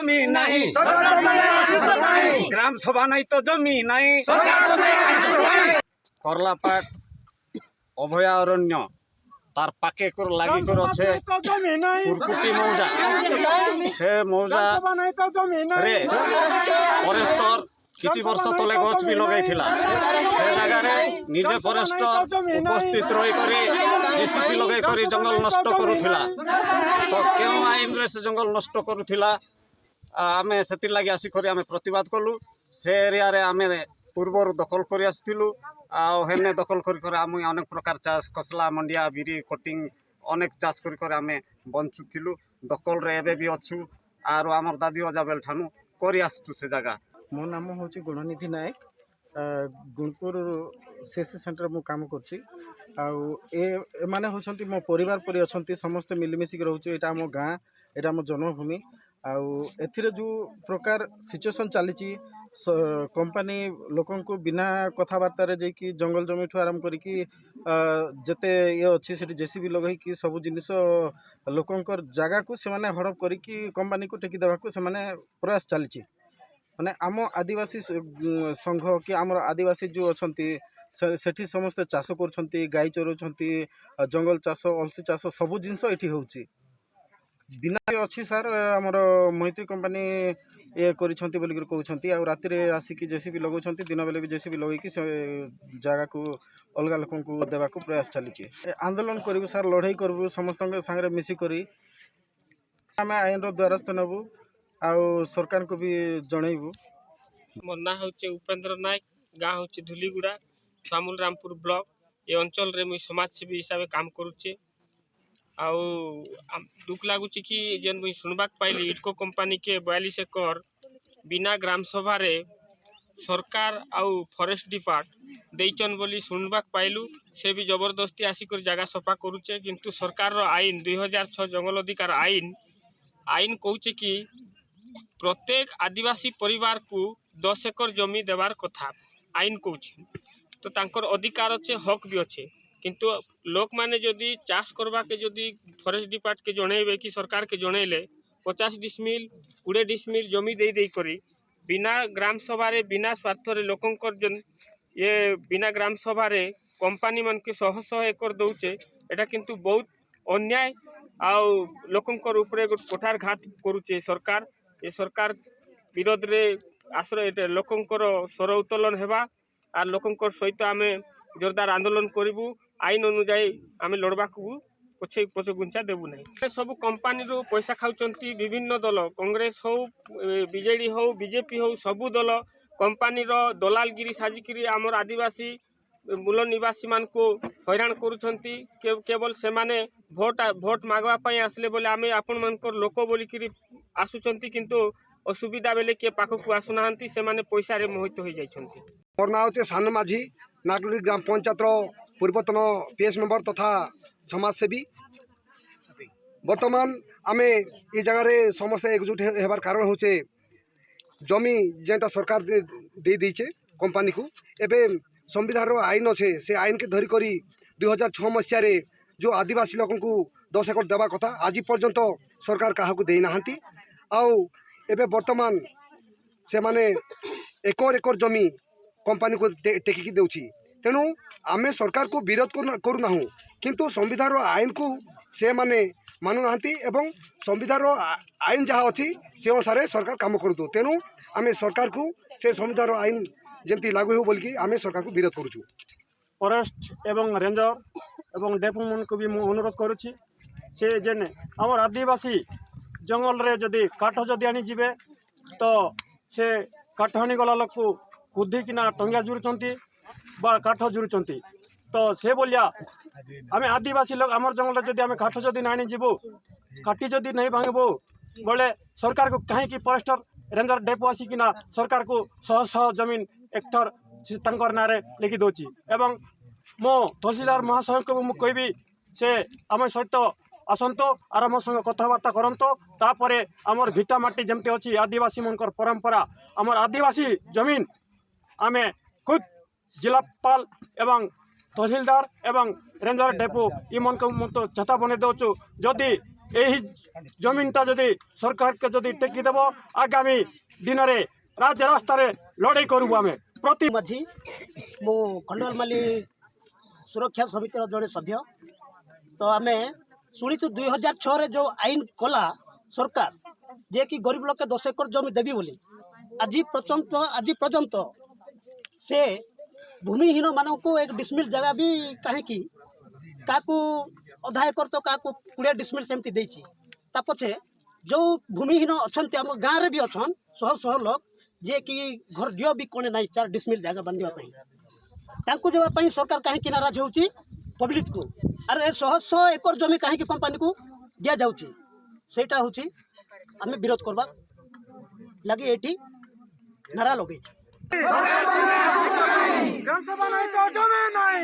জমি নাই, গ্রাম সভা নাই তো জমি নাই। করলাপাট অভয়ারণ্য তার পাকে লাগি করছে কুরকুটি মৌজা। সে মৌজা রে ফরেস্টর কিছু বর্ষ তলে গছ বি লগাইছিলা। সে জায়গায় নিজে ফরেস্টর উপস্থিত রহি করে জেসিপি লগাই করে জঙ্গল নষ্ট করুথিলা। তো কেউ আইନରେ সে জঙ্গল নষ্ট করুথিলা আমি সেতির লাগি আসিকরি আমি প্রতিবাদ কলু। সে এরিয়ারে আমি ପୂର୍ବରୁ ଦଖଲ କରି ଆସିଥିଲୁ। ଆଉ ହେନେ ଦଖଲ କରି କରି ଆମେ ଅନେକ ପ୍ରକାର ଚାଷ ଖସଲା ମଣ୍ଡିଆ ବିରି କଟିଂ ଅନେକ ଚାଷ କରି କରି ଆମେ ବଞ୍ଚୁଥିଲୁ। ଦଖଲରେ ଏବେ ବି ଅଛୁ ଆରୁ ଆମର ଦାଦି ଅଜା ବେଲଠାନୁ କରି ଆସିଛୁ ସେ ଜାଗା। ମୋ ନାମ ହେଉଛି ଗୁଣନିଧି ନାୟକ। ଗୁଣପୁର ସିଏସି ସେଣ୍ଟର ମୁଁ କାମ କରୁଛି। ଆଉ ଏମାନେ ହେଉଛନ୍ତି ମୋ ପରିବାର ପରି ଅଛନ୍ତି। ସମସ୍ତେ ମିଳିମିଶିକି ରହୁଛୁ। ଏଇଟା ଆମ ଗାଁ, ଏଇଟା ଆମ ଜନ୍ମଭୂମି। ଆଉ ଏଥିରେ ଯେଉଁ ପ୍ରକାର ସିଚୁଏସନ୍ ଚାଲିଛି, कंपानी लोकों को बिना कथबार्तार जाकि जंगल जमी ठू आरंभ करिकी जेते ये अच्छी से जेसीबी लगे कि सब जिनिस लोकंकर जगह को से माने हड़प करिकी कंपानी को टेकी देवा को से माने प्रयास चलती। माने आम आदिवासी संघ कि आम आदिवासी जो अच्छी सेठी समस्ते चाष कर गाई चराउछंती, जंगल चाष अलसी चाष सबू जिनस ये होची बिना अच्छी सार आमर मैत्री कंपानी ये करिछंती बोली कहउछंती। आ राति रे आसिकी जेसीबी लगाउछंती, दिन बेले भी जेसीबी लगेकी से जगह को अलग लोक को देवा को प्रयास चली। आंदोलन करूँ सार, लड़ाई करूँ समस्त सागर मिसिकी आम आईन द्वारस्थ नेबू आ सरकार को भी जनइबू। मोर ना हूँ उपेन्द्र नायक, गाँ हूँ धुलीगुड़ा, स्वामुल रामपुर ब्लॉक। ये अंचल रे मुई समाजसेवी हिसाब से काम करुचे। आउ दुख लगुच कि जेन मुई सुनवाक पाइली इटको कंपानी के 42 एकर बिना ग्राम सभा रे सरकार आउ फॉरेस्ट डिपार्ट देइचन बोली सुनवाक पाइलु। से भी जबरदस्ती आसिक जगह सफा करुचे, किंतु सरकार रो आईन 2006 जंगल अधिकार आईन कहूचे कि प्रत्येक आदिवासी परिवार को 10 एकर जमी देवार कथा आईन कहूचे। तो तांकर अधिकार अच्छे, हक भी अच्छे, किंतु लोक माने जदि चाष करवा के जदि फॉरेस्ट डिपार्ट के जणेबे कि सरकार के जणेले 50 डिसमिल 20 डिसमिल जमी दे करी बिना ग्राम सभा रे बिना स्वार्थ रे लोकंकर जन ये बिना ग्राम सभा रे कंपानी मन के 100 एकर दउचे। एटा किंतु बहुत अन्याय आउ लोकंकर ऊपर कोठार घात करूचे सरकार। ये सरकार विरोध रे आश्रय लोकंकर स्वर उत्तोलन हेबा आर लोकंकर सहित आमे जोरदार आंदोलन करिबू। आईन अनुजाई आमे लड़बा को पछे गुंचा देबू नहीं। सब कंपानी रो पैसा खाउचंती विभिन्न दल, कांग्रेस हो बीजेडी हो बीजेपी हो, सबू दल कंपानी रो दलालगिरी साजिकी आमर आदिवासी मूल निवासी मान को हैरान करुछंती। केवल से माने भोट मागवा पाई आसले बोले आमे आपण मानकर लोक बोलिकी आसुचंती, किंतु असुविधा बेले के पाख को आसुनाहांती, से माने पैसा रे मोहित हो जाइछंती। मोर ना होते सान माझी नागलुरी ग्राम पंचायत पूर्वतन पीएस मेंबर तथा समाजसेवी। बर्तमान आमे ये जगह समस्त एकजुट होबार कारण होचे जमी जेटा सरकार दे दीचे कंपानी को। एबे संविधान रो आईन अच्छे, से आईन के धरी करी 2006 मसीह जो आदिवासी लोक को 10 एकर देवा कथा आज पर्यंत सरकार क्या दे ना। आउ एबे वर्तमान से माने एकर एकर जमी कंपानी को टेकिकी देउछि। तेणु आमे सरकार को विरोध करूना, किंतु संविधान रो आईन को से माने मानु नाहंती एवं संविधान रो आईन जहाँ अच्छी से अनुसार सरकार काम करूँ। तेणु आमे सरकार को से संविधान रो आईन जमती लागू हो बोलिकी आमे सरकार को विरोध करूँ। फॉरेस्ट एवं रेंजर एवं डेपो मन को भी अनुरोध करुच्ची से जेने आमर आदिवासी जंगल रे जदि काठ जदि आनी जीवे तो से काठ आनी गला लोक को कुदिकिना टंगिया जुड़ुचंती बा काठ जुड़ुचंती। तो से बोलिया आमे आदिवासी लोग आमर जंगल जदि आमे काठ जदि नानी जीवो काटी जदि नहीं भांगबो बोले सरकार को कहीं फॉरेस्टर रेंजर डेपो आसिकिना सरकार को 100 जमीन हेक्टर तांकर नारे लिखि दोची। एवं मो तहसीलदार महाशय को मु कहबी से आम सहित आसंतो आर आम संग कथबार्ता करंतो। तापरे आमर भिटा माटी जमती अच्छी आदिवासी मनकर परंपरा आमर आदिवासी जमीन आमे खुद जिलापाल एवं तहसीलदार एवं रेंजर डेपो इ मन को तो छता बने दौचु। जदि यही জমিনটা যদি সরকারকে যদি টেকি দেব আগামী দিନରେ রাস্তায় লড়াই করবু আমি প্রতি माझी मु खंडलमाली सुरक्षा समितिर जड़े सभ्य तो आम शुणीचु 2006 जो आईन कला सरकार जे कि गरीब लोक 10 एकर जमी देवी बोली आज पर्यंत से भूमिहीन मानक एक डिसमिल जगह भी कहीं क्या अधा एकर तो क्या 20 डिसमिल सेमती देती पछे जो भूमिहीन अच्छा आम गाँव में भी अच्छा शह शह लोग जे कि घर दियो भी कोने नहीं 4 डिसमिल जगह बांधवाई देवाई सरकार कहीं नाराज हो पब्लिक को आर ए 100 एकर जमी कहीं कंपानी को दि जाऊँगी सेटा हूँ आम विरोध करवा लगे ये नारा लगे গ্রামসভা নাই তো জমি নাই